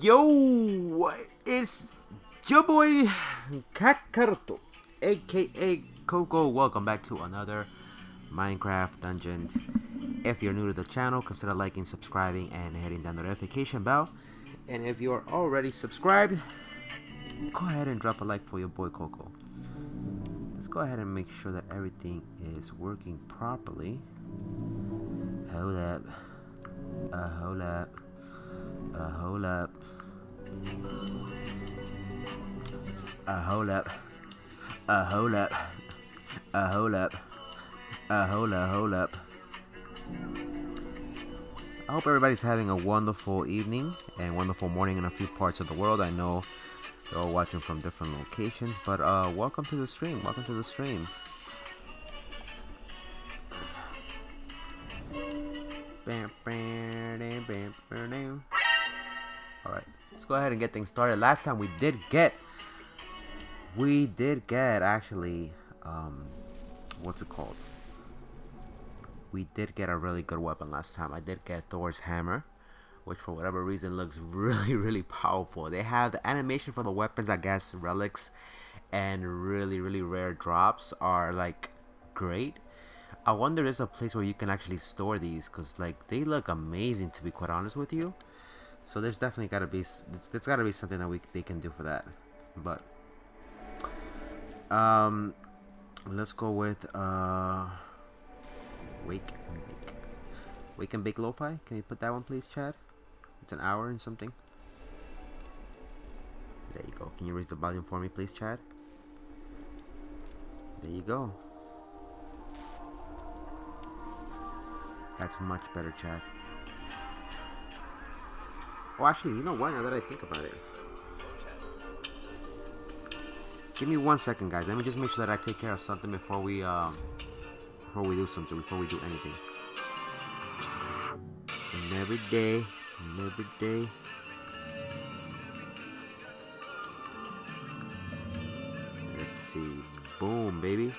Yo, it's your boy Kakaroto, aka Coco. Welcome back to another Minecraft Dungeons. If you're new to the channel, consider liking, subscribing, and hitting the notification bell. And if you're already subscribed, go ahead and drop a like for your boy Coco. Let's go ahead and make sure that everything is working properly. Hold up. Hold up. Hold up. Hold up. Hold up. Hold up. Hold up. I hope everybody's having a wonderful evening and wonderful morning in a few parts of the world. I know you're all watching from different locations, but welcome to the stream. Welcome to the stream. Alright, let's go ahead and get things started. Last time we did get actually, what's it called? We did get a really good weapon last time. I did get Thor's hammer, which for whatever reason looks really powerful. They have the animation for the weapons, I guess, relics, and really rare drops are like great. I wonder if there's a place where you can actually store these, because like they look amazing, to be quite honest with you. So there's definitely got to be, there's got to be something that they can do for that. But let's go with wake and bake lo-fi. Can you put that one please, Chad? It's an hour and something. There you go. Can you raise the volume for me please, Chad? There you go. That's much better, Chad. Oh, actually, you know what? Now that I think about it, give me 1 second, guys. Let me just make sure that I take care of something before we do something, before we do anything. And every day. Let's see. Boom, baby.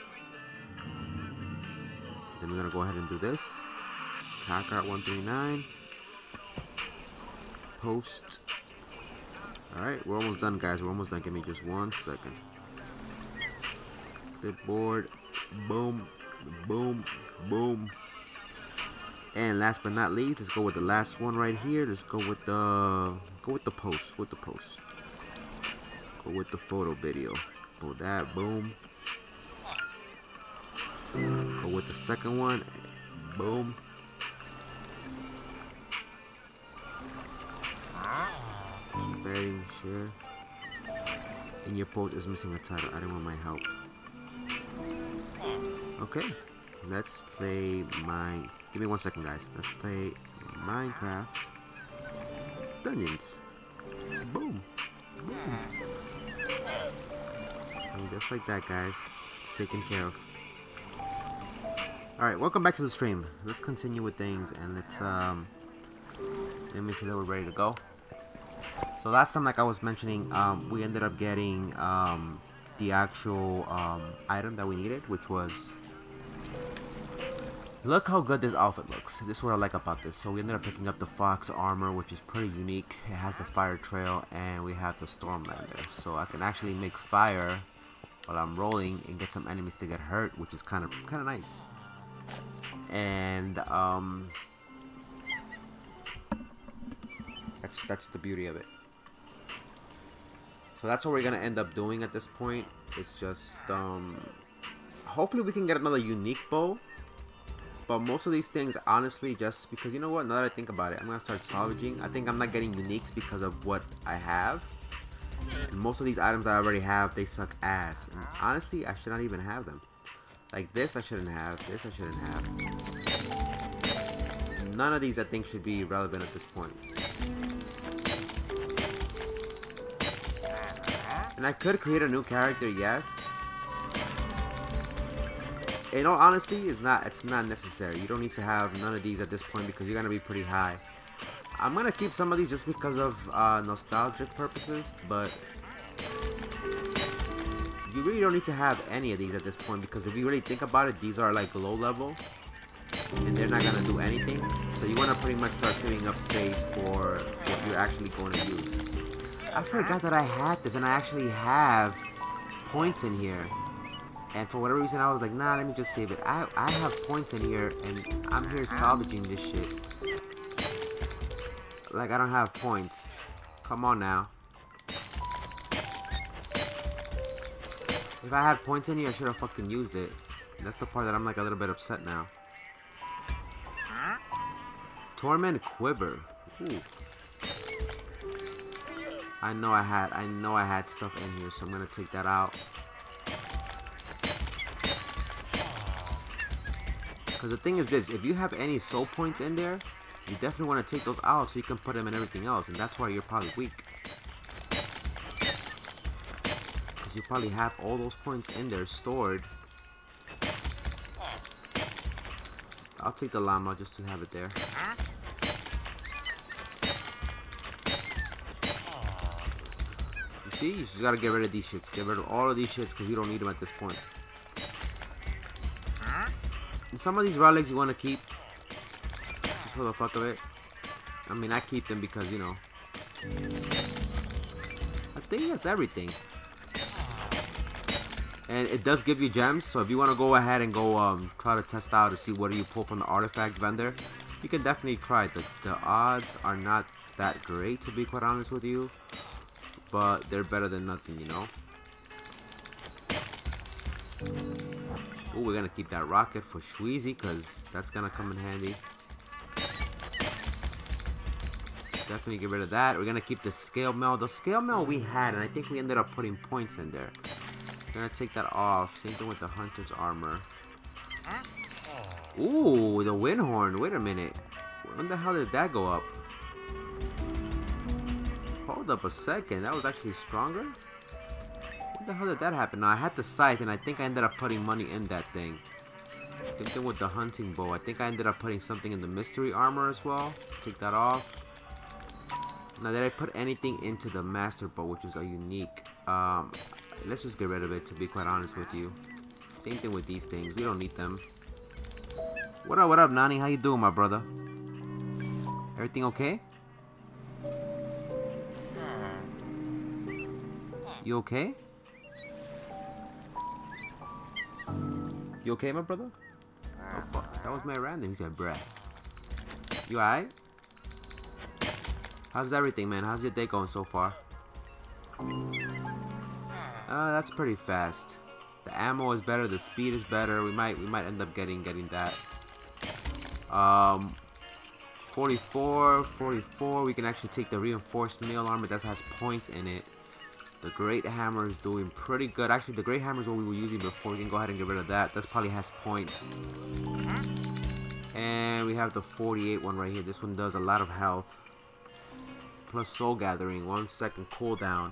Then we're gonna go ahead and do this. Kakarot 139. Post. Alright, we're almost done, guys. We're almost done. Give me just 1 second. Clipboard. Boom. Boom. Boom. And last but not least, let's go with the last one right here. Let's go with the post. Go with the photo video. Pull that. Boom. Go with the second one. Boom. Bearing share. And your post is missing a title. I don't want my help. Okay, let's play give me 1 second, guys. Let's play Minecraft Dungeons. Boom. Boom. And just like that, guys. It's taken care of. Alright, welcome back to the stream. Let's continue with things and let's let me make sure that we're ready to go. So last time, like I was mentioning, we ended up getting the actual item that we needed, which was, look how good this outfit looks. This is what I like about this. So we ended up picking up the fox armor, which is pretty unique. It has the fire trail, and we have the stormlander. So I can actually make fire while I'm rolling and get some enemies to get hurt, which is kind of nice. And that's the beauty of it. So that's what we're gonna end up doing at this point. It's just hopefully we can get another unique bow. But most of these things, honestly, just because, you know what, now that I think about it, I'm gonna start salvaging. I think I'm not getting uniques because of what I have. And most of these items that I already have, they suck ass. And honestly, I should not even have them. Like this I shouldn't have. This I shouldn't have. None of these I think should be relevant at this point. And I could create a new character, yes. In all honesty, it's not necessary. You don't need to have none of these at this point because you're gonna be pretty high. I'm gonna keep some of these just because of nostalgic purposes, but you really don't need to have any of these at this point because if you really think about it, these are like low level and they're not gonna do anything. So you wanna pretty much start saving up space for what you're actually going to use. I forgot that I had this, and I actually have points in here. And for whatever reason, I was like, nah, let me just save it. I have points in here, and I'm here salvaging this shit. Like, I don't have points. Come on now. If I had points in here, I should have fucking used it. That's the part that I'm like a little bit upset now. Torment Quiver. Ooh. I know I had stuff in here, so I'm gonna take that out. Because the thing is this, if you have any soul points in there, you definitely want to take those out so you can put them in everything else, and that's why you're probably weak. Because you probably have all those points in there stored. I'll take the llama just to have it there. You see, you just gotta get rid of these shits. Get rid of all of these shits because you don't need them at this point. And some of these relics you want to keep just for the fuck of it. I mean, I keep them because, you know, I think that's everything. And it does give you gems, so if you want to go ahead and go try to test out to see what do you pull from the artifact vendor, you can definitely try it. The odds are not that great, to be quite honest with you, but they're better than nothing, you know. Oh, we're gonna keep that rocket for Shweezy because that's gonna come in handy. Definitely get rid of that. We're gonna keep the scale mail. The scale mail we had, and I think we ended up putting points in there. We're gonna take that off. Same thing with the hunter's armor. Ooh, the wind horn. Wait a minute. When the hell did that go up? Hold up a second. That was actually stronger? What the hell did that happen? Now, I had the scythe, and I think I ended up putting money in that thing. Same thing with the hunting bow. I think I ended up putting something in the mystery armor as well. Take that off. Now, did I put anything into the master bow, which is a unique? Let's just get rid of it, to be quite honest with you. Same thing with these things. We don't need them. What up, Nani? How you doing, my brother? Everything okay? You okay? You okay, my brother? Oh, fuck. That was my random. He said, bruh. You alright? How's everything, man? How's your day going so far? That's pretty fast. The ammo is better. The speed is better. We might end up getting that. 44. We can actually take the reinforced mail armor that has points in it. The great hammer is doing pretty good. Actually, the great hammer is what we were using before. We can go ahead and get rid of that. That probably has points. And we have the 48 one right here. This one does a lot of health. Plus soul gathering. 1 second cooldown.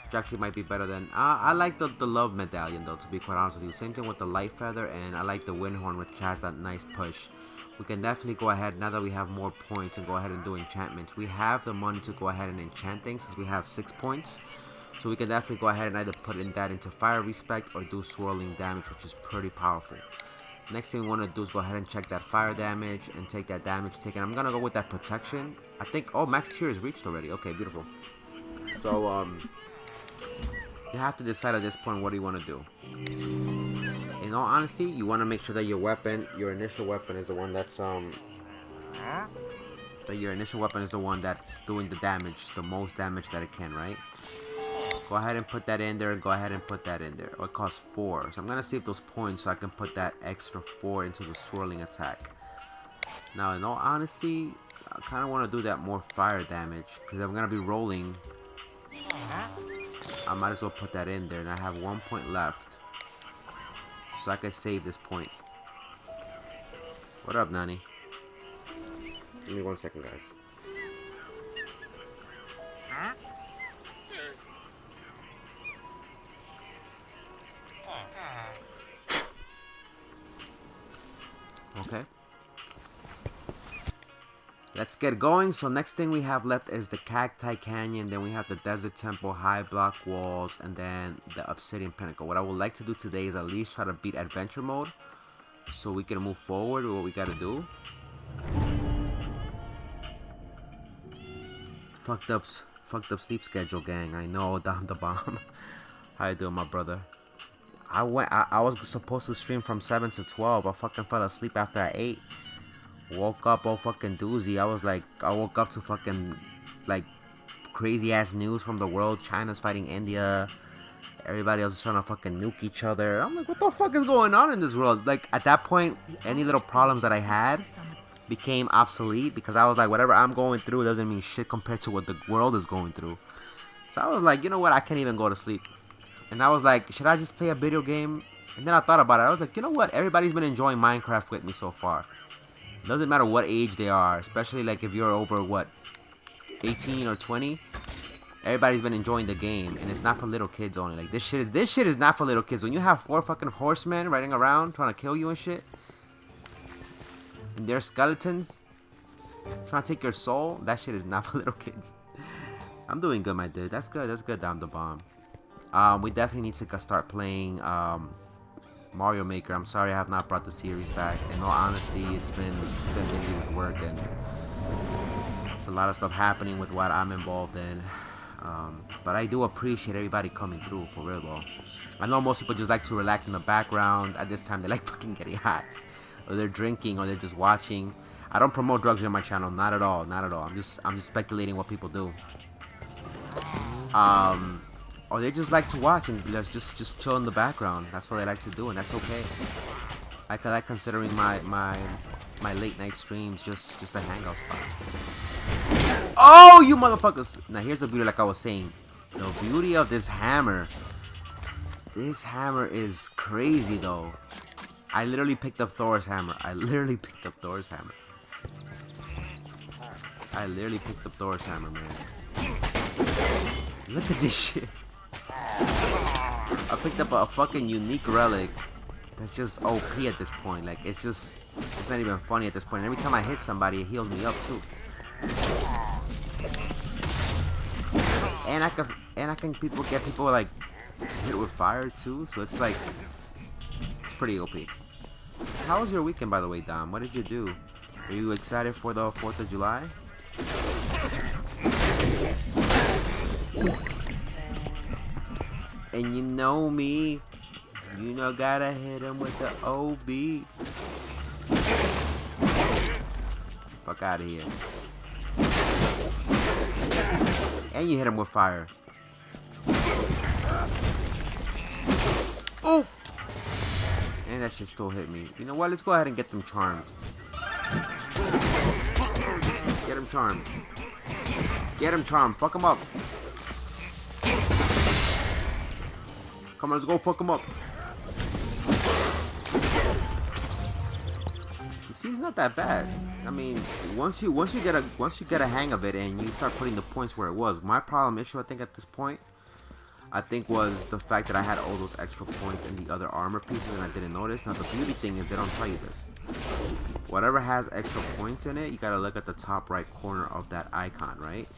Which actually might be better than... I like the love medallion though, to be quite honest with you. Same thing with the light feather. And I like the wind horn, which has that nice push. We can definitely go ahead, now that we have more points, and go ahead and do enchantments. We have the money to go ahead and enchant things because we have 6 points. So we can definitely go ahead and either put in that into fire respect or do swirling damage, which is pretty powerful. Next thing we want to do is go ahead and check that fire damage and take that damage taken. I'm going to go with that protection. I think, oh, max tier is reached already. Okay, beautiful. So, you have to decide at this point what do you want to do. In all honesty, you want to make sure that your weapon, your initial weapon is the one that's, doing the damage, the most damage that it can, right? Go ahead and put that in there, and go ahead and put that in there. Oh, it costs 4. So I'm going to save those points so I can put that extra 4 into the swirling attack. Now, in all honesty, I kind of want to do that more fire damage, because I'm going to be rolling. I might as well put that in there, and I have 1 point left. So I can save this point. What up, Nani? Give me 1 second, guys. Okay. Let's get going. So next thing we have left is the Cacti Canyon. Then we have the Desert Temple, high block walls, and then the Obsidian Pinnacle. What I would like to do today is at least try to beat adventure mode, so we can move forward with what we gotta do. Fucked fucked up sleep schedule, gang. I know, Dom the Bomb. How you doing, my brother? I was supposed to stream from 7 to 12. I fucking fell asleep after 8. Woke up all fucking doozy. I woke up to fucking, like, crazy ass news from the world. China's fighting India. Everybody else is trying to fucking nuke each other. I'm like, what the fuck is going on in this world? Like, at that point, any little problems that I had became obsolete, because I was like, whatever I'm going through doesn't mean shit compared to what the world is going through. So I was like, you know what? I can't even go to sleep. And I was like, should I just play a video game? And then I thought about it. I was like, you know what? Everybody's been enjoying Minecraft with me so far. It doesn't matter what age they are, especially like if you're over, what, 18 or 20. Everybody's been enjoying the game, and it's not for little kids only. Like, this shit is not for little kids. When you have 4 fucking horsemen riding around trying to kill you and shit, and they're skeletons trying to take your soul, that shit is not for little kids. I'm doing good, my dude. That's good. That's good, Dom the Bomb. We definitely need to start playing Mario Maker. I'm sorry I have not brought the series back. In all honesty, it's been busy with work, and there's a lot of stuff happening with what I'm involved in. But I do appreciate everybody coming through, for real though. I know most people just like to relax in the background. At this time, they like fucking getting hot, or they're drinking, or they're just watching. I don't promote drugs on my channel, not at all, not at all. I'm just speculating what people do. Or they just like to watch and just chill in the background. That's what they like to do, and that's okay. I like considering my late night streams just a hangout spot. Oh, you motherfuckers! Now here's the beauty, like I was saying. The beauty of this hammer. This hammer is crazy though. I literally picked up Thor's hammer. I literally picked up Thor's hammer. I literally picked up Thor's hammer, man. Look at this shit. I picked up a fucking unique relic that's just OP at this point. Like, it's not even funny at this point. Every time I hit somebody, it heals me up too. And I can get people like hit with fire too. So it's like, it's pretty OP. How was your weekend, by the way, Dom? What did you do? Are you excited for the 4th of July? And you know me, you know, gotta hit him with the OB. Fuck out of here. And you hit him with fire. Oh! And that shit still hit me. You know what? Let's go ahead and get them charmed. Get him charmed. Get him charmed. Fuck him up. Come on, let's go fuck him up. You see, it's not that bad. I mean, once you get a hang of it and you start putting the points where it was. My issue, I think, at this point, was the fact that I had all those extra points in the other armor pieces and I didn't notice. Now the beauty thing is they don't tell you this. Whatever has extra points in it, you gotta look at the top right corner of that icon, right?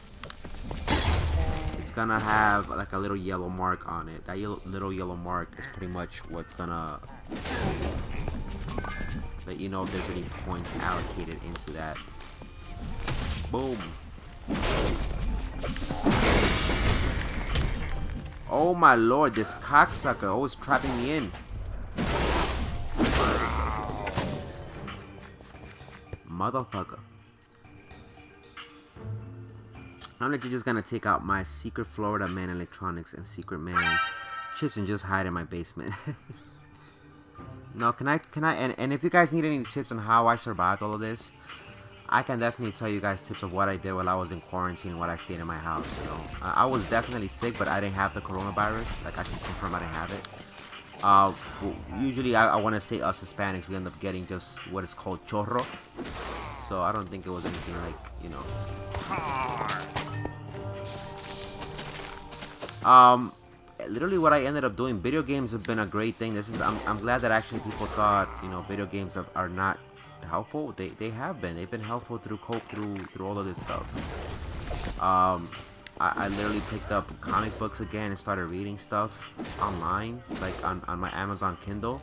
It's gonna have like a little yellow mark on it. That little yellow mark is pretty much what's gonna let you know if there's any points allocated into that. Boom. Oh my lord, this cocksucker always trapping me in. Motherfucker. I'm like, you're just gonna take out my Secret Florida Man Electronics and Secret Man chips and just hide in my basement. No, can I, and if you guys need any tips on how I survived all of this, I can definitely tell you guys tips of what I did while I was in quarantine and while I stayed in my house. You know, I was definitely sick, but I didn't have the coronavirus. Like, I can confirm I didn't have it. Usually, I want to say us Hispanics, we end up getting just what is called chorro. So I don't think it was anything like, you know. Literally what I ended up doing, video games have been a great thing. I'm glad that actually people thought, you know, video games are not helpful. They have been. They've been helpful through all of this stuff. I literally picked up comic books again and started reading stuff online, like on my Amazon Kindle.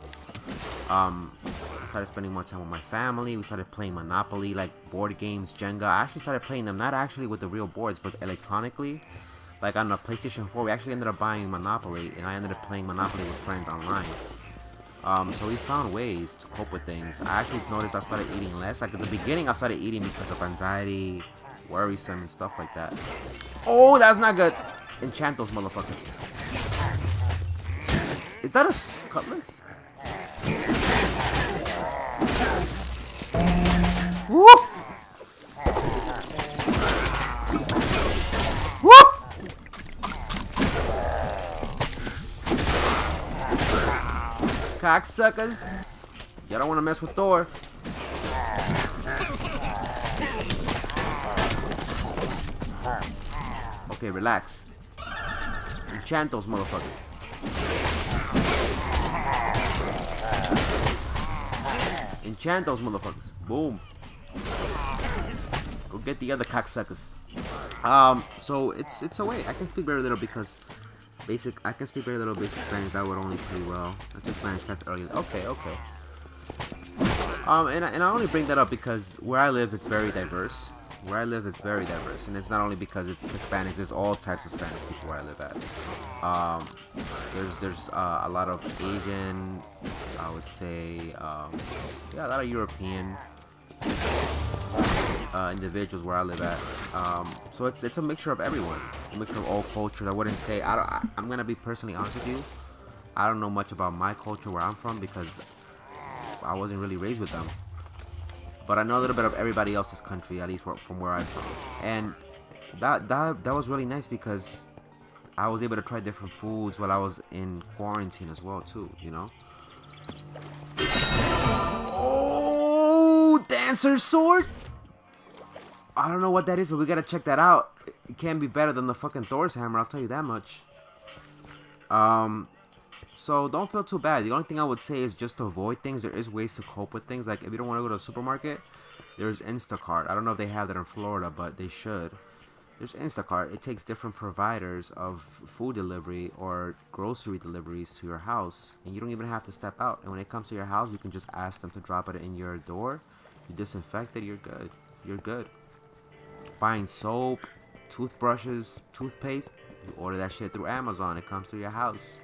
started spending more time with my family. We started playing Monopoly, like board games, Jenga. I actually started playing them, not actually with the real boards, but electronically. Like on the PlayStation 4, we actually ended up buying Monopoly, and I ended up playing Monopoly with friends online. So we found ways to cope with things. I actually noticed I started eating less. Like at the beginning, I started eating because of anxiety, worrisome, and stuff like that. Oh, that's not good. Enchant those motherfuckers. Is that a cutlass? Woo! Woo! Cocksuckers. Y'all don't want to mess with Thor. Okay, relax. Enchant those motherfuckers. Enchant those motherfuckers. Boom. Go get the other cocksuckers. So it's a way. I can speak very little because I can speak very little basic Spanish. That would only pretty well. I took Spanish class earlier. Okay. And I only bring that up because where I live, it's very diverse. And it's not only because it's Hispanics. There's all types of Spanish people where I live at. There's a lot of Asian, I would say, yeah, a lot of European individuals where I live at. So it's a mixture of everyone. It's a mixture of all cultures. I wouldn't say I'm gonna be personally honest with you. I don't know much about my culture where I'm from because I wasn't really raised with them. But I know a little bit of everybody else's country, at least from where I'm from. And that was really nice because I was able to try different foods while I was in quarantine as well too, you know? Oh, Dancer's Sword? I don't know what that is, but we gotta check that out. It can't be better than the fucking Thor's hammer, I'll tell you that much. So don't feel too bad. The only thing I would say is just to avoid things. There is ways to cope with things. Like if you don't want to go to a supermarket, there's Instacart. I don't know if they have that in Florida, but they should. There's Instacart. It takes different providers of food delivery or grocery deliveries to your house, and you don't even have to step out. And when it comes to your house, you can just ask them to drop it in your door. You disinfect it, you're good. You're good. Buying soap, toothbrushes, toothpaste, you order that shit through Amazon. It comes to your house.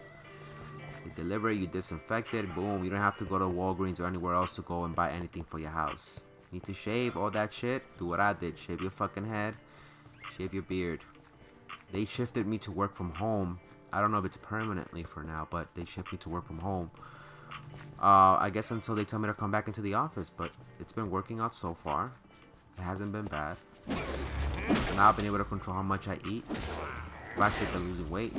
You deliver it, you disinfect it, boom. You don't have to go to Walgreens or anywhere else to go and buy anything for your house. Need to shave all that shit? Do what I did. Shave your fucking head. Shave your beard. They shifted me to work from home. I don't know if it's permanently for now, but they shifted me to work from home. I guess until they tell me to come back into the office, but it's been working out so far. It hasn't been bad. Now I've been able to control how much I eat. I've actually been losing weight.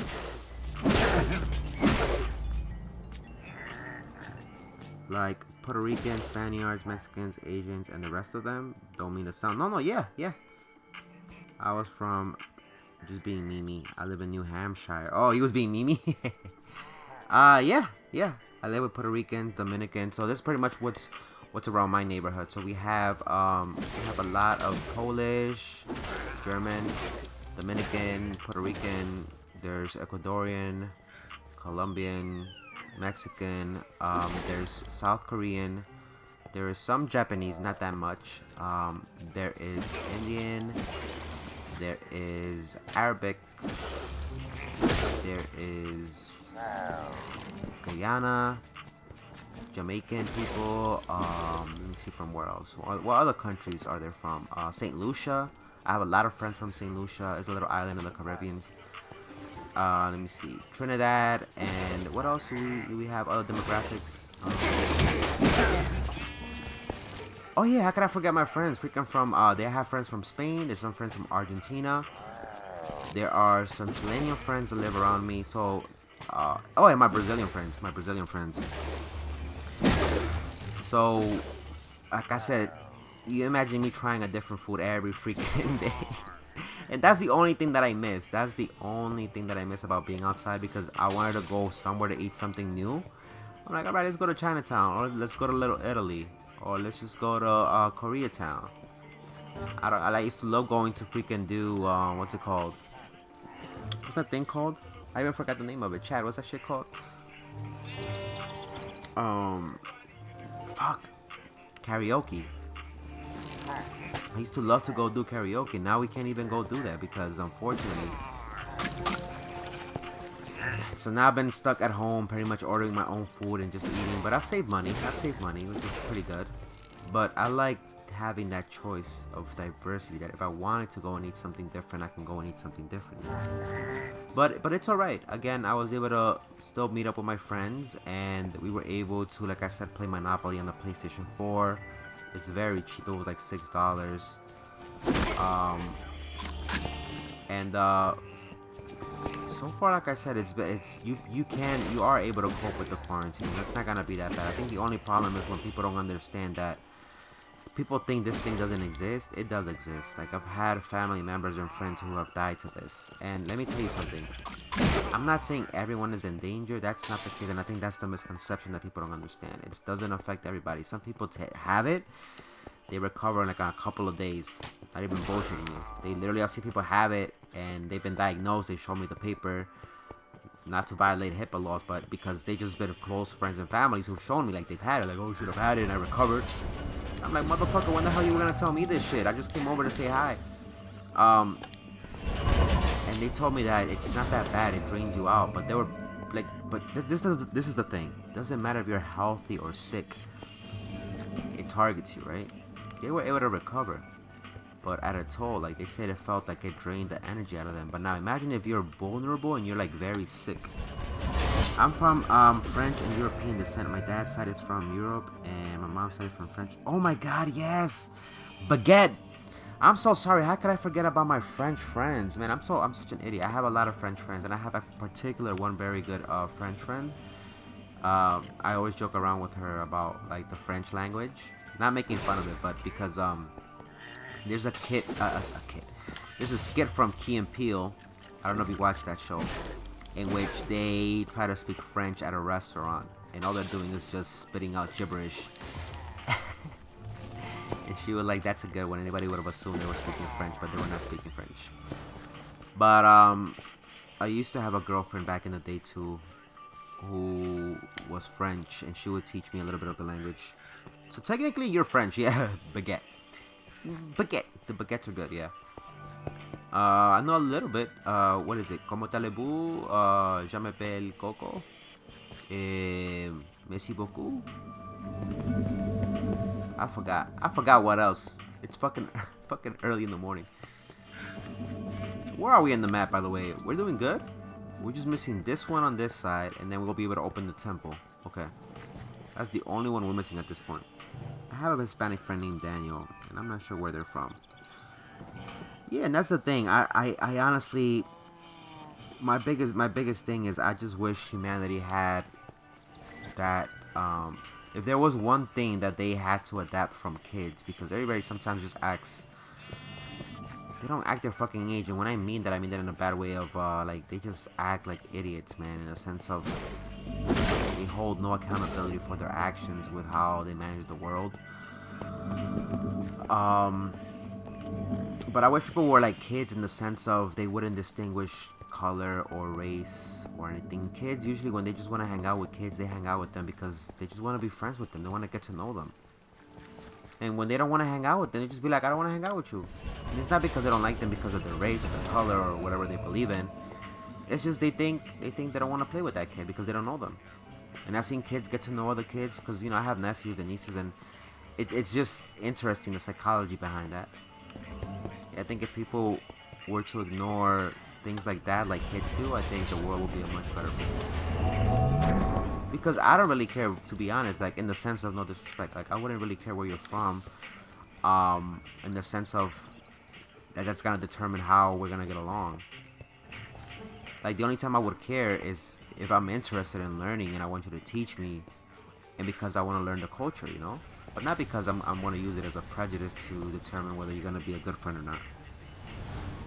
Like Puerto Ricans, Spaniards, Mexicans, Asians, and the rest of them don't mean to sound. No, yeah. I was from just being Mimi. I live in New Hampshire. Oh, he was being Mimi? Yeah. I live with Puerto Ricans, Dominicans. So that's pretty much what's around my neighborhood. So we have a lot of Polish, German, Dominican, Puerto Rican. There's Ecuadorian, Colombian, Mexican, there's South Korean, there is some Japanese, not that much, there is Indian, there is Arabic, there is Guyana, Jamaican people, let me see from where else, what other countries are there from, St. Lucia. I have a lot of friends from St. Lucia. It's a little island in the Caribbean. Let me see, Trinidad, and what else do we have? Other demographics. Oh yeah, how could I forget my friends? Freaking from they have friends from Spain. There's some friends from Argentina. There are some Chilean friends that live around me. So, oh, and my Brazilian friends. So, like I said, you imagine me trying a different food every freaking day. And that's the only thing that I miss. That's the only thing that I miss about being outside, because I wanted to go somewhere to eat something new. I'm like, alright, let's go to Chinatown, or let's go to Little Italy, or let's just go to Koreatown. I used to love going to freaking do what's it called? What's that thing called? I even forgot the name of it. Chad, what's that shit called? Fuck. karaoke. I used to love to go do karaoke. Now we can't even go do that because unfortunately. So now I've been stuck at home pretty much ordering my own food and just eating. But I've saved money, which is pretty good. But I like having that choice of diversity, that if I wanted to go and eat something different, I can go and eat something different. But it's alright. Again, I was able to still meet up with my friends, and we were able to, like I said, play Monopoly on the PlayStation 4. It's very cheap. It was like $6. So far, like I said, you are able to cope with the quarantine. It's not gonna be that bad. I think the only problem is when people don't understand that people think this thing doesn't exist. It does exist. Like, I've had family members and friends who have died to this. And let me tell you something. I'm not saying everyone is in danger. That's not the case. And I think that's the misconception that people don't understand. It doesn't affect everybody. Some people have it. They recover in like a couple of days. Not even bullshitting you. They literally, I've seen people have it and they've been diagnosed. They show me the paper. Not to violate HIPAA laws, but because they just been close friends and families who've shown me like they've had it. Like, oh, should have had it and I recovered. I'm like, motherfucker, when the hell you were gonna tell me this shit? I just came over to say hi. And they told me that it's not that bad, it drains you out. But they were like, but this is the thing. It doesn't matter if you're healthy or sick. It targets you, right? They were able to recover, but at a toll. Like, they said, it felt like it drained the energy out of them. But now imagine if you're vulnerable and you're like very sick. I'm from French and European descent. My dad's side is from Europe and my mom's side is from French. Oh my god, yes! Baguette! I'm so sorry, how could I forget about my French friends? Man, I'm such an idiot. I have a lot of French friends, and I have a particular one very good French friend. I always joke around with her about like the French language. Not making fun of it, but because there's a there's a skit from Key and Peele. I don't know if you watched that show, in which they try to speak French at a restaurant, and all they're doing is just spitting out gibberish. And she was like, that's a good one. Anybody would have assumed they were speaking French, but they were not speaking French. But I used to have a girlfriend back in the day too, who was French, and she would teach me a little bit of the language. So technically you're French, yeah. Baguette. Baguette. The baguettes are good, yeah. I know a little bit. What is it? Comment allez-vous? Je m'appelle Coco. Merci beaucoup. I forgot what else. It's fucking early in the morning. Where are we in the map, by the way? We're doing good. We're just missing this one on this side, and then we'll be able to open the temple. Okay. That's the only one we're missing at this point. I have a Hispanic friend named Daniel, and I'm not sure where they're from. Yeah, and that's the thing. I honestly, my biggest thing is I just wish humanity had that. If there was one thing that they had to adapt from kids, because everybody sometimes just acts. They don't act their fucking age, and when I mean that in a bad way of like they just act like idiots, man. In a sense of they hold no accountability for their actions with how they manage the world. But I wish people were like kids in the sense of they wouldn't distinguish color or race or anything. Kids usually, when they just want to hang out with kids, they hang out with them because they just want to be friends with them. They want to get to know them. And when they don't want to hang out with them, they just be like, I don't want to hang out with you. And it's not because they don't like them because of their race or their color or whatever they believe in. It's just they think they don't want to play with that kid because they don't know them. And I've seen kids get to know other kids because, you know, I have nephews and nieces, and it's just interesting, the psychology behind that. I think if people were to ignore things like that, like kids do, I think the world would be a much better place. Because I don't really care, to be honest, like in the sense of no disrespect, like I wouldn't really care where you're from, in the sense of that's gonna determine how we're gonna get along. Like the only time I would care is if I'm interested in learning and I want you to teach me, and because I want to learn the culture, you know, but not because I'm want to use it as a prejudice to determine whether you're gonna be a good friend or not.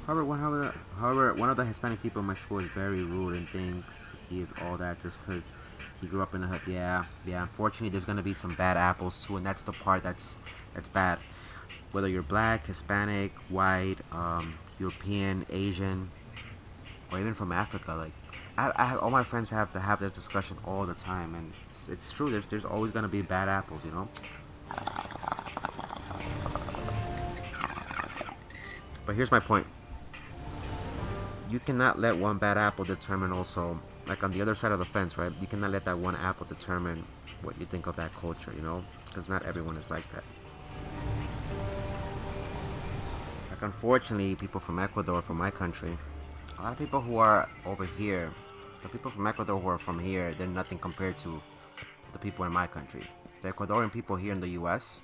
However, one of the Hispanic people in my school is very rude and thinks he is all that just because he grew up in the hood. Yeah. Unfortunately, there's gonna be some bad apples too, and that's the part that's bad. Whether you're black, Hispanic, white, European, Asian, or even from Africa, like I have all my friends have to have this discussion all the time, and it's true. There's always gonna be bad apples, you know. But here's my point. You cannot let one bad apple determine also, like on the other side of the fence, right? You cannot let that one apple determine what you think of that culture, you know? Because not everyone is like that. Like, unfortunately, people from Ecuador, from my country, a lot of people who are over here, the people from Ecuador who are from here, they're nothing compared to the people in my country. The Ecuadorian people here in the US,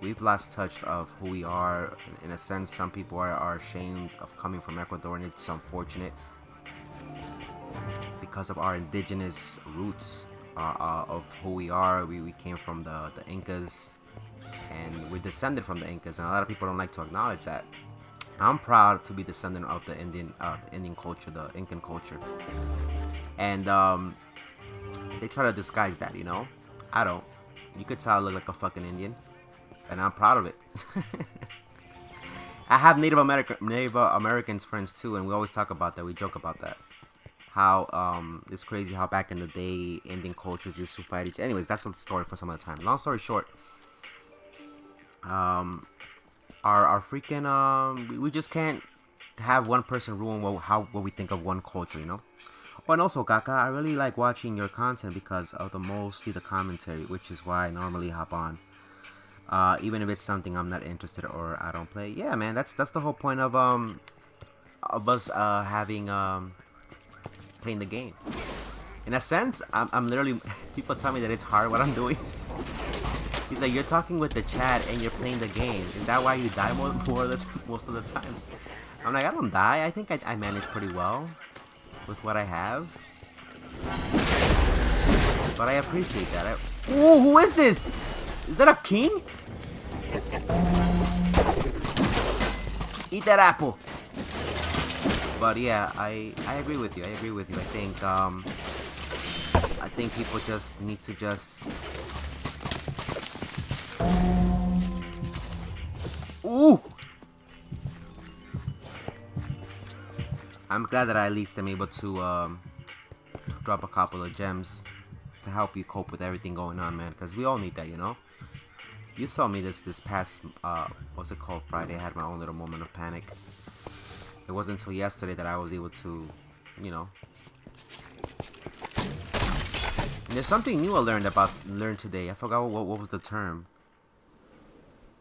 we've lost touch of who we are. In a sense, some people are ashamed of coming from Ecuador, and it's unfortunate because of our indigenous roots of who we are. We came from the Incas, and we're descended from the Incas, and a lot of people don't like to acknowledge that. I'm proud to be descendant of the Indian culture, the Incan culture, and they try to disguise that, you know. I don't. You could tell I look like a fucking Indian, and I'm proud of it. I have Native Americans friends too, and we always talk about that. We joke about that. How it's crazy how back in the day Indian cultures used to fight each. Anyways, that's a story for some other time. Long story short, our freaking we just can't have one person ruin what we think of one culture, you know. Oh, and also, Kaka, I really like watching your content because of mostly the commentary, which is why I normally hop on. Even if it's something I'm not interested or I don't play. Yeah, man, that's the whole point of us having playing the game. In a sense, I'm literally people tell me that it's hard what I'm doing. He's like, you're talking with the chat and you're playing the game. Is that why you die most of the time? I'm like, I don't die. I think I manage pretty well with what I have. But I appreciate that. Ooh, who is this? Is that a king? Eat that apple. But yeah, I agree with you. I agree with you. I think people just need to just. Ooh. I'm glad that I at least am able to drop a couple of gems to help you cope with everything going on, man. Because we all need that, you know. You saw me this past what's it called, Friday. I had my own little moment of panic. It wasn't until yesterday that I was able to, you know. And there's something new I learned today. I forgot what was the term.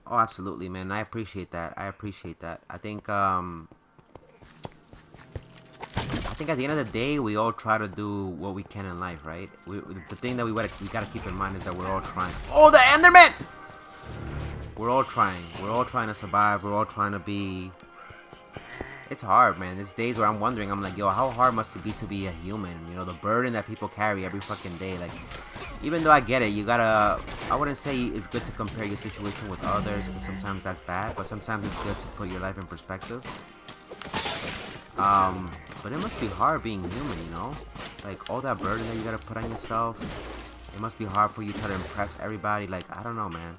Oh, absolutely, man. I appreciate that. I think at the end of the day, we all try to do what we can in life, right? The thing that we gotta keep in mind is that we're all trying. Oh, the Enderman! We're all trying. We're all trying to survive. We're all trying to be. It's hard, man. There's days where I'm wondering. I'm like, yo, how hard must it be to be a human? You know, the burden that people carry every fucking day. Like, even though I get it, you gotta. I wouldn't say it's good to compare your situation with others, because sometimes that's bad. But sometimes it's good to put your life in perspective. But it must be hard being human, you know? Like, all that burden that you gotta put on yourself. It must be hard for you to try to impress everybody. Like, I don't know, man.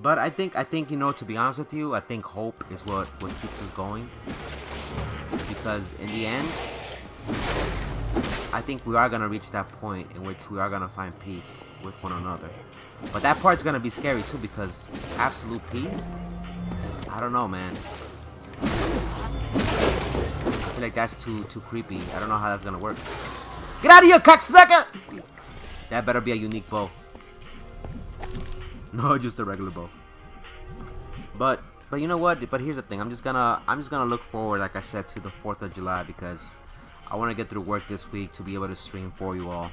But I think, you know, to be honest with you, I think hope is what keeps us going. Because in the end, I think we are gonna reach that point in which we are gonna find peace with one another. But that part's gonna be scary too, because absolute peace, I don't know, man. I feel like that's too creepy. I don't know how that's gonna work. Get out of here, cocksucker! That better be a unique bow. No, just a regular bow. But you know what? But here's the thing. I'm just gonna look forward, like I said, to the 4th of July, because I want to get through work this week to be able to stream for you all.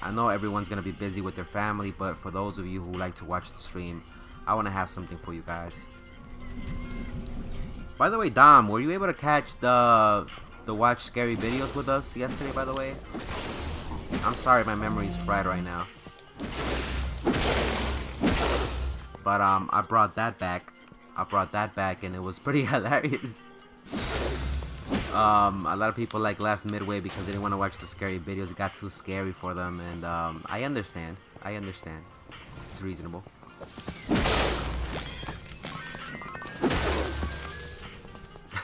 I know everyone's gonna be busy with their family, but for those of you who like to watch the stream, I want to have something for you guys. By the way, Dom, were you able to catch the watch scary videos with us yesterday? By the way, I'm sorry, my memory's fried right now. But I brought that back, and it was pretty hilarious. A lot of people like left midway because they didn't want to watch the scary videos. It got too scary for them, and I understand. It's reasonable.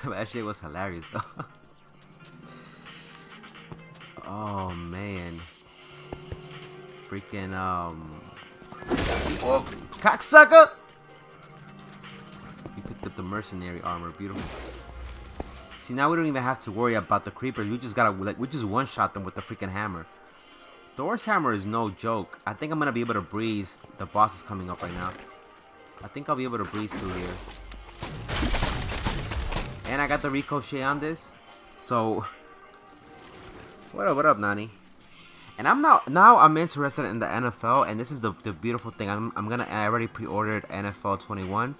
That shit was hilarious though. Oh man. Freaking Oh, cocksucker! You picked up the mercenary armor. Beautiful. See, now we don't even have to worry about the creepers. We just gotta, like, we just one-shot them with the freaking hammer. Thor's hammer is no joke. I think I'm gonna be able to breeze. The boss is coming up right now. I think I'll be able to breeze through here. And I got the ricochet on this. So, what up, Nani? And now I'm interested in the NFL, and this is the beautiful thing. I already pre-ordered NFL 21.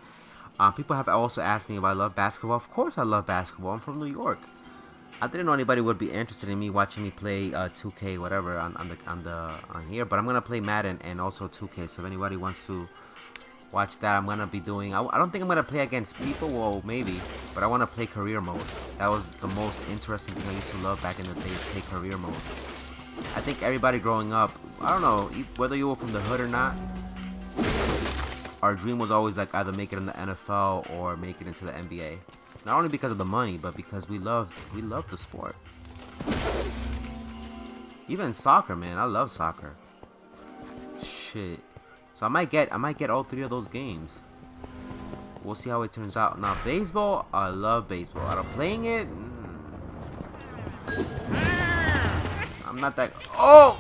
People have also asked me if I love basketball. Of course I love basketball. I'm from New York. I didn't know anybody would be interested in me watching me play 2K whatever on here, but I'm gonna play Madden and also 2K. So if anybody wants to watch that, I'm gonna be doing. I don't think I'm gonna play against people. Well, maybe, but I want to play career mode. That was the most interesting thing I used to love back in the day. Play career mode. I think everybody growing up, I don't know whether you were from the hood or not, our dream was always like either make it in the NFL or make it into the NBA. Not only because of the money, but because we love the sport. Even soccer, man. I love soccer. Shit. So I might get all 3 of those games. We'll see how it turns out. Now baseball, I love baseball. Out of playing it, I'm not that. Oh!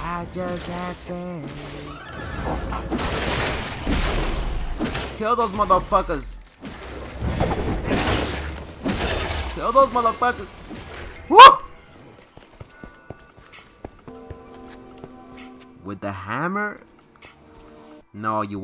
I just had said. Kill those motherfuckers. Kill those motherfuckers. Woo! With the hammer? No, you